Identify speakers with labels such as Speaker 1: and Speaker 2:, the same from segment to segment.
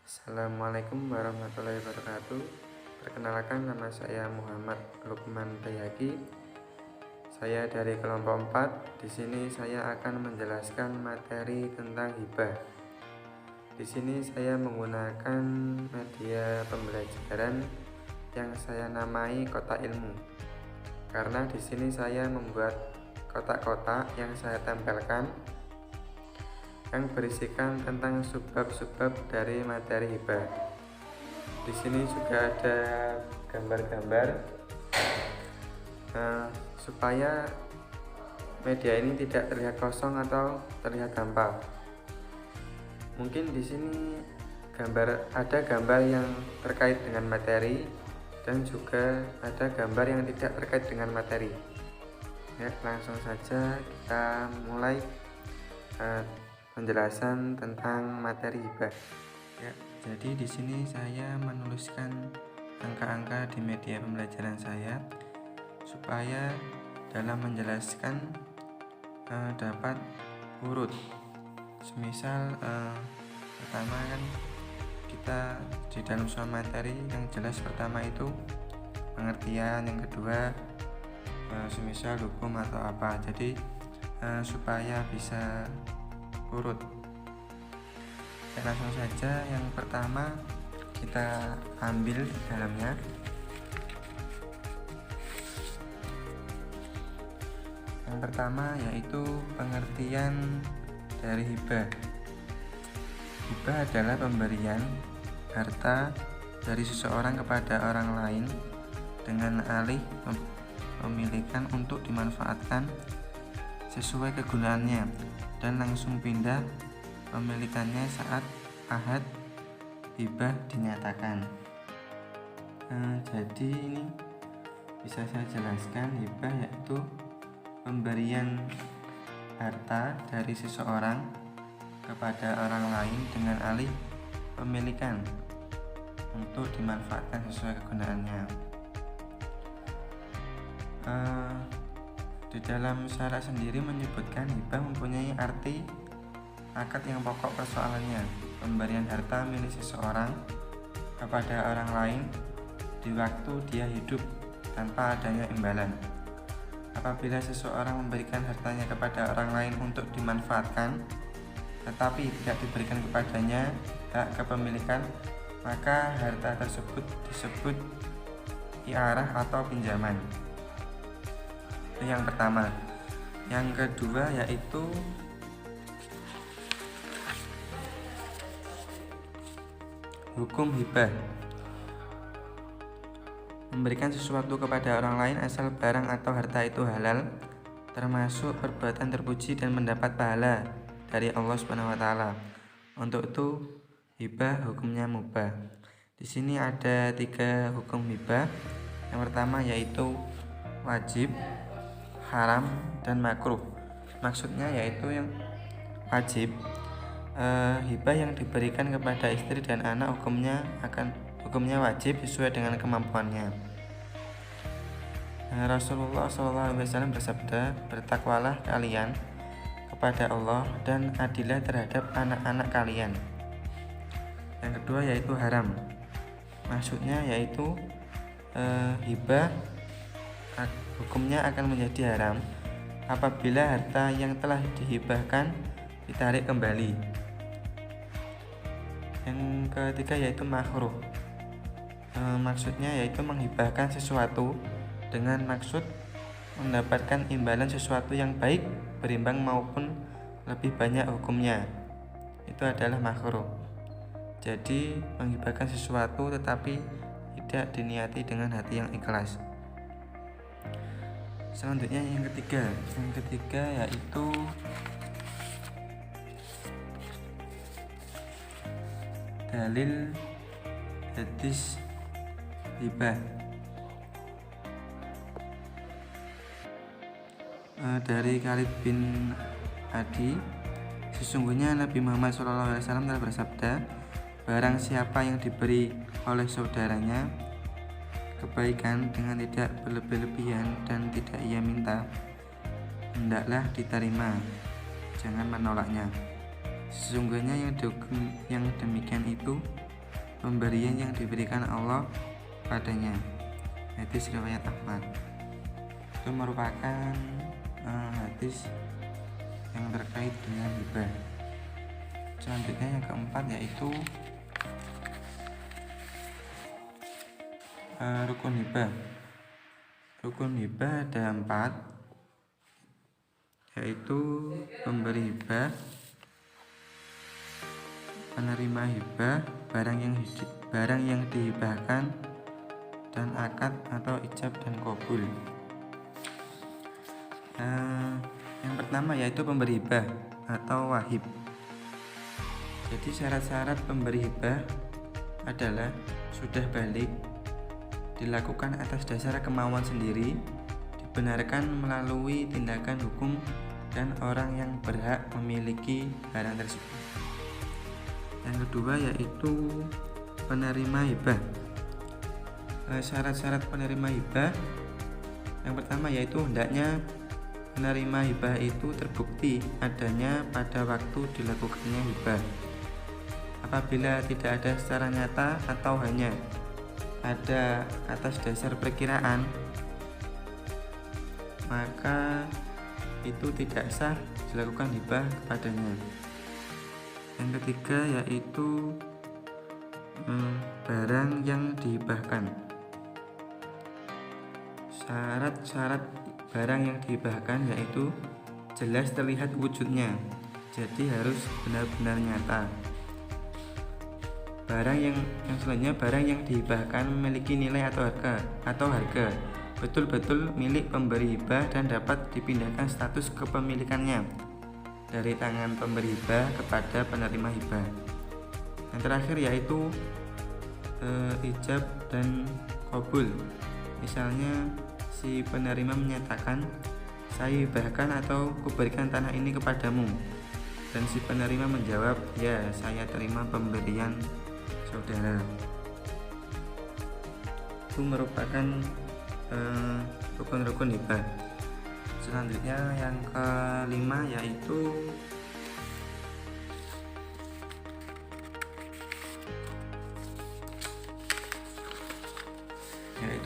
Speaker 1: Assalamualaikum warahmatullahi wabarakatuh. Perkenalkan, nama saya Muhammad Lukman Bayaki. Saya dari kelompok 4. Di sini saya akan menjelaskan materi tentang hibah. Di sini saya menggunakan media pembelajaran yang saya namai kotak ilmu. Karena di sini saya membuat kotak-kotak yang saya tempelkan yang berisikan tentang subbab-subbab dari materi hibah. Di sini juga ada gambar-gambar supaya media ini tidak terlihat kosong atau terlihat hampa. Mungkin di sini ada gambar yang terkait dengan materi dan juga ada gambar yang tidak terkait dengan materi. Ya, langsung saja kita mulai penjelasan tentang materi hibah. Ya, jadi di sini saya menuliskan angka-angka di media pembelajaran saya supaya dalam menjelaskan dapat urut. Semisal pertama kan kita di dalam suatu materi yang jelas pertama itu pengertian, yang kedua semisal hukum atau apa. Jadi supaya bisa urut. Langsung saja yang pertama kita ambil di dalamnya. Yang pertama yaitu pengertian dari hibah. Hibah adalah pemberian harta dari seseorang kepada orang lain dengan alih pemilikan untuk dimanfaatkan sesuai kegunaannya dan langsung pindah pemilikannya saat ahad hibah dinyatakan. Jadi ini bisa saya jelaskan, hibah yaitu pemberian harta dari seseorang kepada orang lain dengan alih pemilikan untuk dimanfaatkan sesuai kegunaannya. Di dalam syarah sendiri menyebutkan hibah mempunyai arti akad yang pokok persoalannya, pemberian harta milik seseorang kepada orang lain di waktu dia hidup tanpa adanya imbalan. Apabila seseorang memberikan hartanya kepada orang lain untuk dimanfaatkan tetapi tidak diberikan kepadanya hak kepemilikan, maka harta tersebut disebut iarah atau pinjaman. Itu yang pertama. Yang kedua yaitu hukum hibah. Memberikan sesuatu kepada orang lain asal barang atau harta itu halal, termasuk perbuatan terpuji dan mendapat pahala dari Allah SWT. Untuk itu hibah hukumnya mubah. Di sini ada 3 hukum hibah. Yang pertama yaitu wajib, haram, dan makruh. Maksudnya yaitu yang wajib, hibah yang diberikan kepada istri dan anak hukumnya wajib sesuai dengan kemampuannya. Rasulullah SAW bersabda, bertakwalah kalian kepada Allah dan adillah terhadap anak-anak kalian. Yang kedua yaitu haram. Maksudnya yaitu hibah hukumnya akan menjadi haram apabila harta yang telah dihibahkan ditarik kembali. Yang ketiga yaitu makruh. Maksudnya yaitu menghibahkan sesuatu dengan maksud mendapatkan imbalan sesuatu yang baik, berimbang maupun lebih banyak hukumnya. Itu adalah makruh. Jadi menghibahkan sesuatu tetapi tidak diniati dengan hati yang ikhlas. Selanjutnya yang ketiga yaitu dalil hadis hibah. Dari Khalid bin Adi, sesungguhnya Nabi Muhammad SAW telah bersabda, barang siapa yang diberi oleh saudaranya kebaikan dengan tidak berlebih-lebihan dan tidak ia minta, hendaklah diterima, jangan menolaknya. Sesungguhnya yang demikian itu pemberian yang diberikan Allah padanya. Hadis riwayat Ahmad. Itu merupakan hadis yang terkait dengan hibah. Selanjutnya yang keempat yaitu rukun hibah. Rukun hibah ada 4, yaitu pemberi hibah, penerima hibah, barang yang dihibahkan, dan akad atau ijab dan qabul. Yang pertama yaitu pemberi hibah atau wahib. Jadi syarat-syarat pemberi hibah adalah sudah balik, dilakukan atas dasar kemauan sendiri, dibenarkan melalui tindakan hukum, dan orang yang berhak memiliki barang tersebut. Yang kedua yaitu penerima hibah. Syarat-syarat penerima hibah yang pertama yaitu hendaknya penerima hibah itu terbukti adanya pada waktu dilakukannya hibah. Apabila tidak ada secara nyata atau hanya ada atas dasar perkiraan, maka itu tidak sah dilakukan hibah kepadanya. Yang ketiga yaitu barang yang dihibahkan. Syarat-syarat barang yang dihibahkan yaitu jelas terlihat wujudnya, jadi harus benar-benar nyata. Barang yang selanjutnya, barang yang dihibahkan memiliki nilai atau harga betul-betul milik pemberi hibah dan dapat dipindahkan status kepemilikannya dari tangan pemberi hibah kepada penerima hibah. Yang terakhir yaitu ijab dan qabul. Misalnya si penerima menyatakan, saya hibahkan atau kuberikan tanah ini kepadamu, dan si penerima menjawab, ya saya terima pemberian saudara. Itu merupakan rukun-rukun hibah. Selanjutnya yang kelima yaitu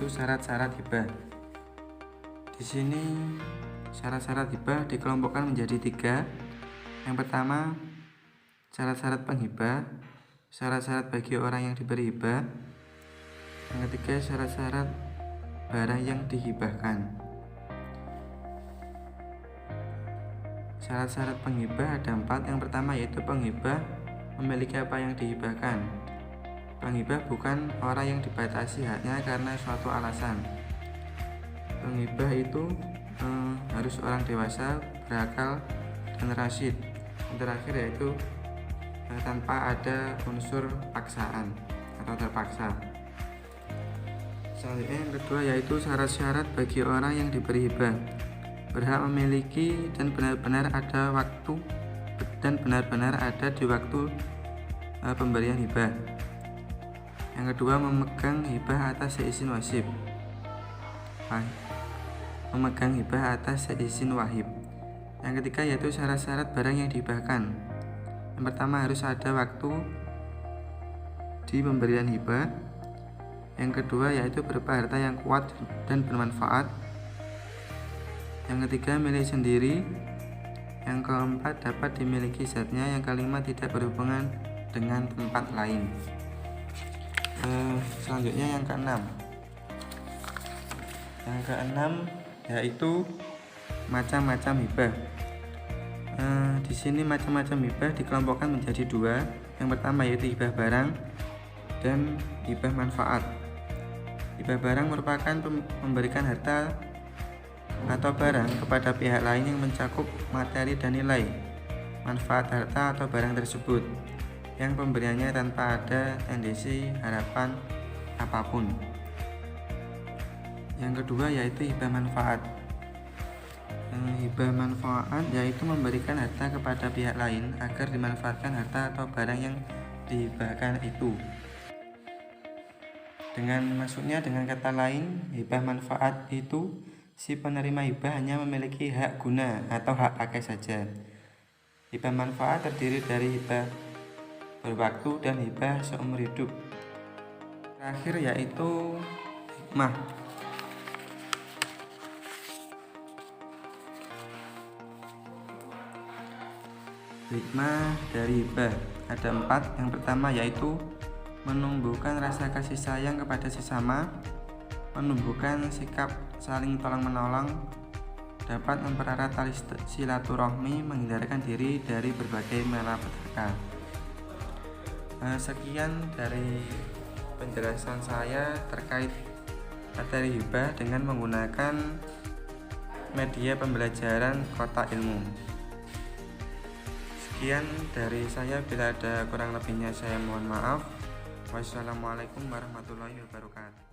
Speaker 1: syarat-syarat hibah. Di sini syarat-syarat hibah dikelompokkan menjadi 3. Yang pertama, syarat-syarat penghibah, syarat-syarat bagi orang yang diberi hibah. Yang ketiga, syarat-syarat barang yang dihibahkan. Syarat-syarat penghibah ada 4. Yang pertama yaitu penghibah memiliki apa yang dihibahkan. Penghibah bukan orang yang dibatasi haknya karena suatu alasan. Penghibah itu harus orang dewasa, berakal, dan rasyid. Yang terakhir yaitu tanpa ada unsur paksaan atau terpaksa. Selanjutnya yang kedua yaitu syarat-syarat bagi orang yang diberi hibah, berhak memiliki dan benar-benar ada di waktu pemberian hibah. Yang kedua, memegang hibah atas seizin wahib. Yang ketiga yaitu syarat-syarat barang yang dihibahkan. Yang pertama, harus ada waktu di pemberian hibah. Yang kedua yaitu berupa harta yang kuat dan bermanfaat. Yang ketiga, milik sendiri. Yang keempat, dapat dimiliki zatnya. Yang kelima, tidak berhubungan dengan tempat lain. Selanjutnya yang keenam. Yang keenam yaitu macam-macam hibah. Di sini macam-macam hibah dikelompokkan menjadi 2. Yang pertama yaitu hibah barang dan hibah manfaat. Hibah barang merupakan memberikan harta atau barang kepada pihak lain yang mencakup materi dan nilai manfaat harta atau barang tersebut, yang pemberiannya tanpa ada tendensi harapan apapun. Yang kedua yaitu hibah manfaat. Hibah manfaat yaitu memberikan harta kepada pihak lain agar dimanfaatkan harta atau barang yang dihibahkan itu. Dengan kata lain, hibah manfaat itu si penerima hibah hanya memiliki hak guna atau hak pakai saja. Hibah manfaat terdiri dari hibah berwaktu dan hibah seumur hidup. Terakhir yaitu hikmah. Hikmah dari hibah ada 4. Yang pertama yaitu menumbuhkan rasa kasih sayang kepada sesama, menumbuhkan sikap saling tolong-menolong, dapat mempererat tali silaturahmi, menghindarkan diri dari berbagai malapetaka. Sekian dari penjelasan saya terkait materi hibah dengan menggunakan media pembelajaran Kotak Ilmu. Sekian dari saya, bila ada kurang lebihnya saya mohon maaf. Wassalamualaikum warahmatullahi wabarakatuh.